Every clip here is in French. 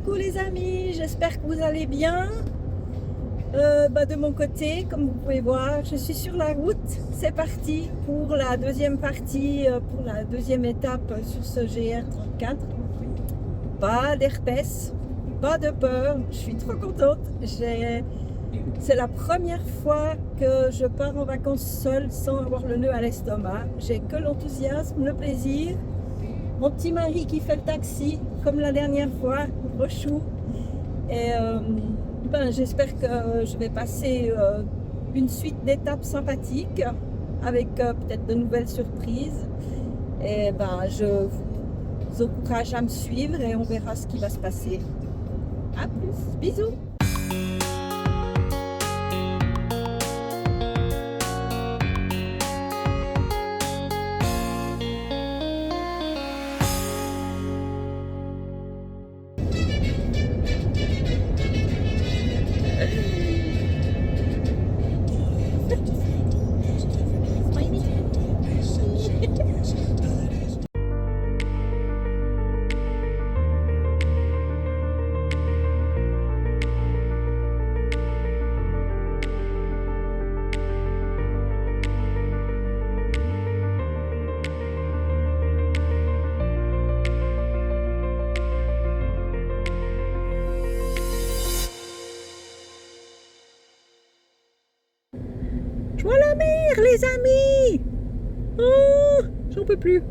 Coucou les amis, j'espère que vous allez bien. De mon côté, comme vous pouvez voir, je suis sur la route. C'est parti pour la deuxième partie, pour la deuxième étape sur ce GR34. Pas d'herpès, pas de peur, je suis trop contente. C'est la première fois que je pars en vacances seule sans avoir le nœud à l'estomac. J'ai que l'enthousiasme, le plaisir. Mon petit mari qui fait le taxi, comme la dernière fois, trop chou. Et j'espère que je vais passer une suite d'étapes sympathiques avec peut-être de nouvelles surprises. Et je vous encourage à me suivre et on verra ce qui va se passer. À plus, bisous! Je vois la mer, les amis! Oh, j'en peux plus!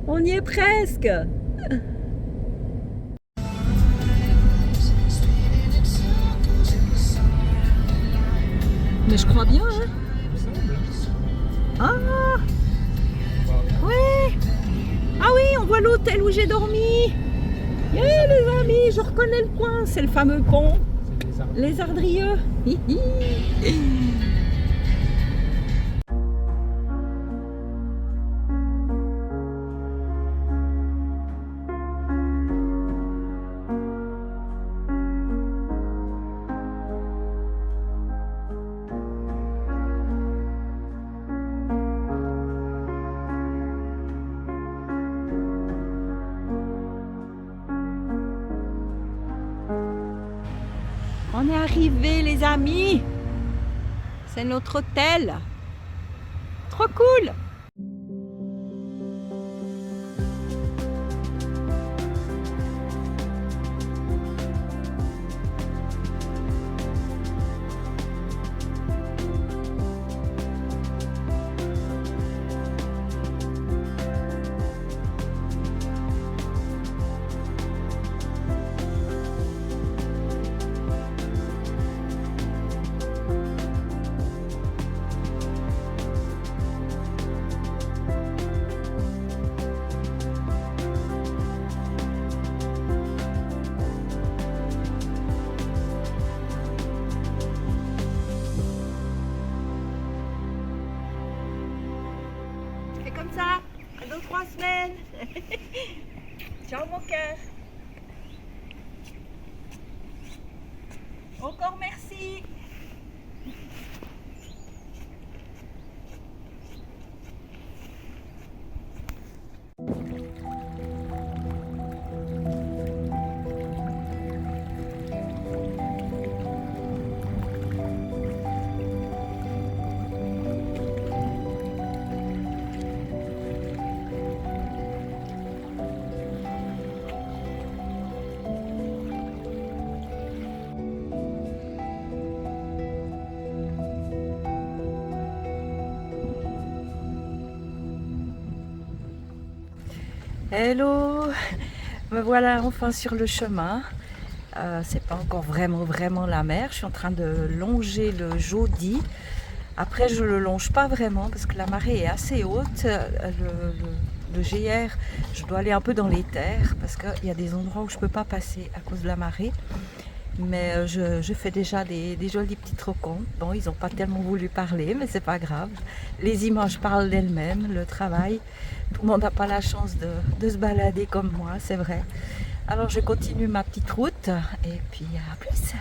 On y est presque! Mais je crois bien, hein? Ah! Ouais! Ah oui, on voit l'hôtel où j'ai dormi! Yeah, les amis, je reconnais le coin, c'est le fameux pont. Les Ardrieux. On est arrivé les amis, c'est notre hôtel, trop cool. Comme ça, dans 3 semaines. Ciao mon cœur. Encore merci. Hello, me voilà enfin sur le chemin. C'est pas encore vraiment la mer. Je suis en train de longer le Jodi. Après, je le longe pas vraiment parce que la marée est assez haute. Le GR, je dois aller un peu dans les terres parce qu'il y a des endroits où je peux pas passer à cause de la marée. Mais je fais déjà des jolies petites rencontres. Bon, ils n'ont pas tellement voulu parler, mais c'est pas grave. Les images parlent d'elles-mêmes, le travail. Tout le monde n'a pas la chance de se balader comme moi, c'est vrai. Alors je continue ma petite route et puis à plus.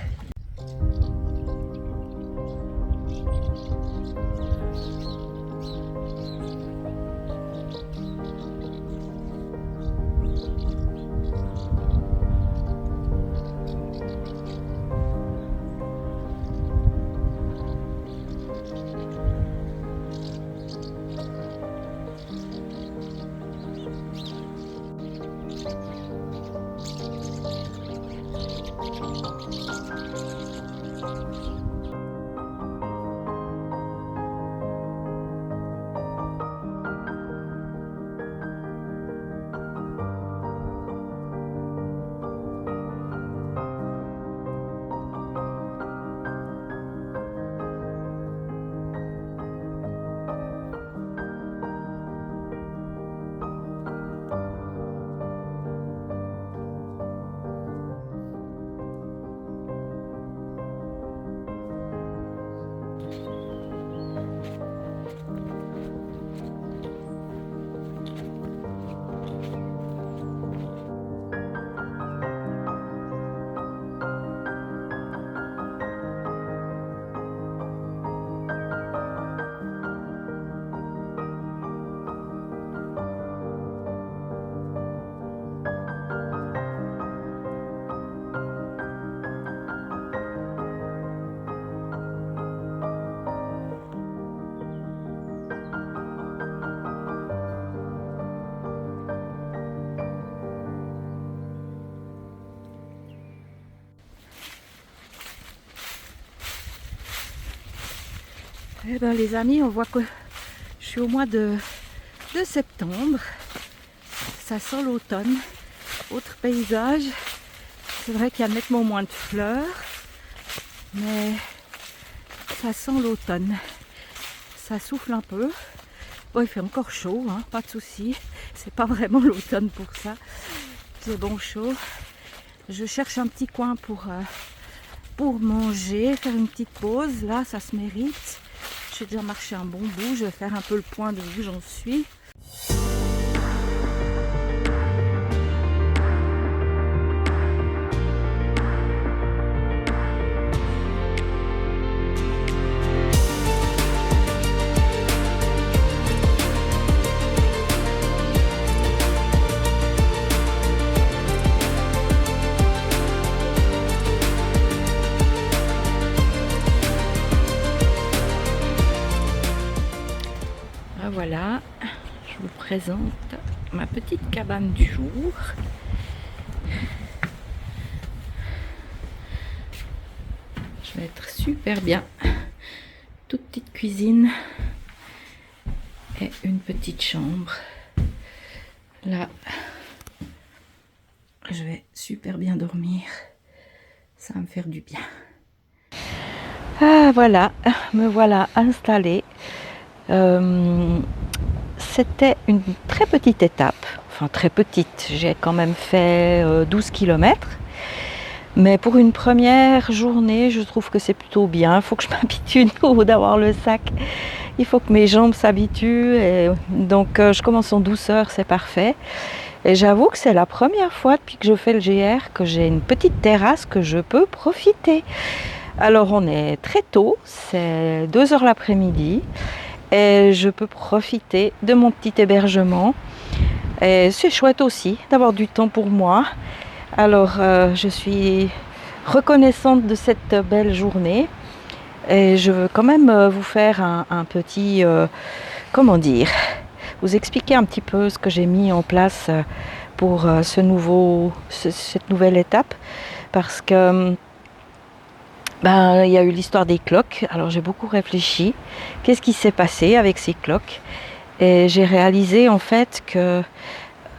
Eh ben les amis, on voit que je suis au mois de septembre. Ça sent l'automne. Autre paysage. C'est vrai qu'il y a nettement moins de fleurs, mais ça sent l'automne. Ça souffle un peu. Bon, il fait encore chaud, hein, pas de souci. C'est pas vraiment l'automne pour ça. C'est bon chaud. Je cherche un petit coin pour manger, faire une petite pause. Là, ça se mérite. J'ai déjà marché un bon bout. Je vais faire un peu le point de où j'en suis. Voilà, je vous présente ma petite cabane du jour. Je vais être super bien. Toute petite cuisine et une petite chambre. Là, je vais super bien dormir. Ça va me faire du bien. Ah voilà, me voilà installée. C'était une très petite étape, enfin très petite, j'ai quand même fait 12 km, mais pour une première journée je trouve que c'est plutôt bien. Il faut que je m'habitue d'avoir le sac, il faut que mes jambes s'habituent, et donc je commence en douceur, c'est parfait. Et j'avoue que c'est la première fois depuis que je fais le GR que j'ai une petite terrasse que je peux profiter. Alors on est très tôt, c'est 2h l'après-midi. Et je peux profiter de mon petit hébergement. Et c'est chouette aussi d'avoir du temps pour moi. Alors je suis reconnaissante de cette belle journée. Et je veux quand même vous faire un petit, comment dire, vous expliquer un petit peu ce que j'ai mis en place pour cette nouvelle étape. Parce que il y a eu l'histoire des cloques. Alors j'ai beaucoup réfléchi. Qu'est-ce qui s'est passé avec ces cloques? Et j'ai réalisé en fait que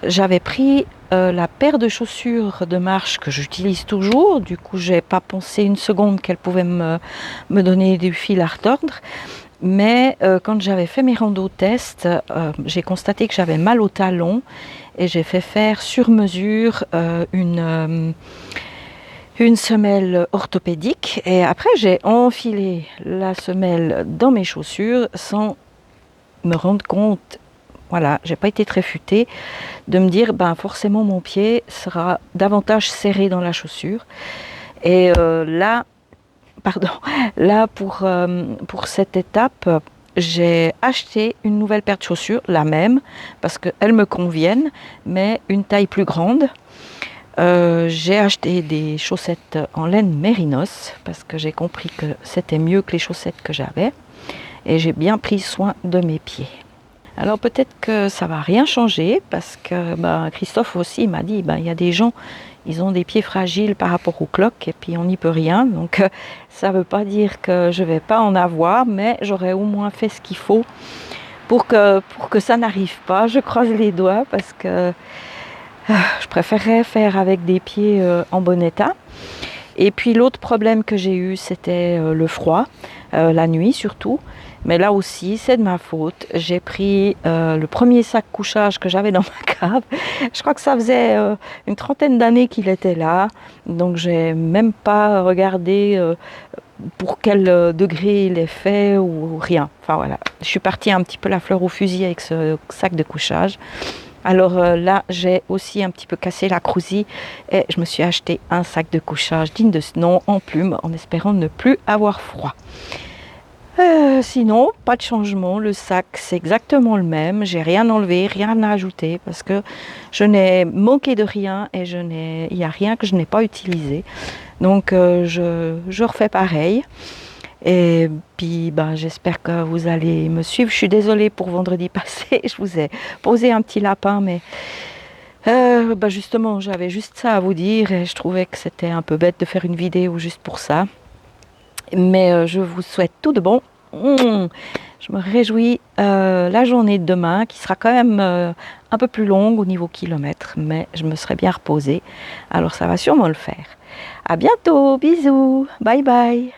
j'avais pris la paire de chaussures de marche que j'utilise toujours. Du coup, j'ai pas pensé une seconde qu'elle pouvait me donner du fil à retordre. Mais quand j'avais fait mes randos tests, j'ai constaté que j'avais mal au talon et j'ai fait faire sur mesure une semelle orthopédique, et après j'ai enfilé la semelle dans mes chaussures sans me rendre compte, voilà, j'ai pas été très futée de me dire forcément mon pied sera davantage serré dans la chaussure. Et là pour cette étape, j'ai acheté une nouvelle paire de chaussures, la même, parce qu'elles me conviennent, mais une taille plus grande. J'ai acheté des chaussettes en laine mérinos parce que j'ai compris que c'était mieux que les chaussettes que j'avais, et j'ai bien pris soin de mes pieds. Alors peut-être que ça va rien changer parce que Christophe aussi m'a dit il y a des gens, ils ont des pieds fragiles par rapport aux cloques et puis on n'y peut rien, donc ça veut pas dire que je vais pas en avoir, mais j'aurais au moins fait ce qu'il faut pour que ça n'arrive pas. Je croise les doigts parce que je préférerais faire avec des pieds en bon état. Et puis l'autre problème que j'ai eu, c'était le froid, la nuit surtout. Mais là aussi, c'est de ma faute. J'ai pris le premier sac couchage que j'avais dans ma cave. Je crois que ça faisait une trentaine d'années qu'il était là. Donc j'ai même pas regardé pour quel degré il est fait ou rien. Enfin voilà, je suis partie un petit peu la fleur au fusil avec ce sac de couchage. Alors là, j'ai aussi un petit peu cassé la crousille et je me suis acheté un sac de couchage digne de ce nom en plume en espérant ne plus avoir froid. Sinon, pas de changement. Le sac, c'est exactement le même. J'ai rien enlevé, rien ajouté parce que je n'ai manqué de rien et il n'y a rien que je n'ai pas utilisé. Donc, je refais pareil. Et puis j'espère que vous allez me suivre. Je suis désolée pour vendredi passé, je vous ai posé un petit lapin, mais justement j'avais juste ça à vous dire et je trouvais que c'était un peu bête de faire une vidéo juste pour ça. Mais je vous souhaite tout de bon Je me réjouis la journée de demain qui sera quand même un peu plus longue au niveau kilomètres, mais je me serai bien reposée. Alors ça va sûrement le faire. À bientôt, bisous, bye bye.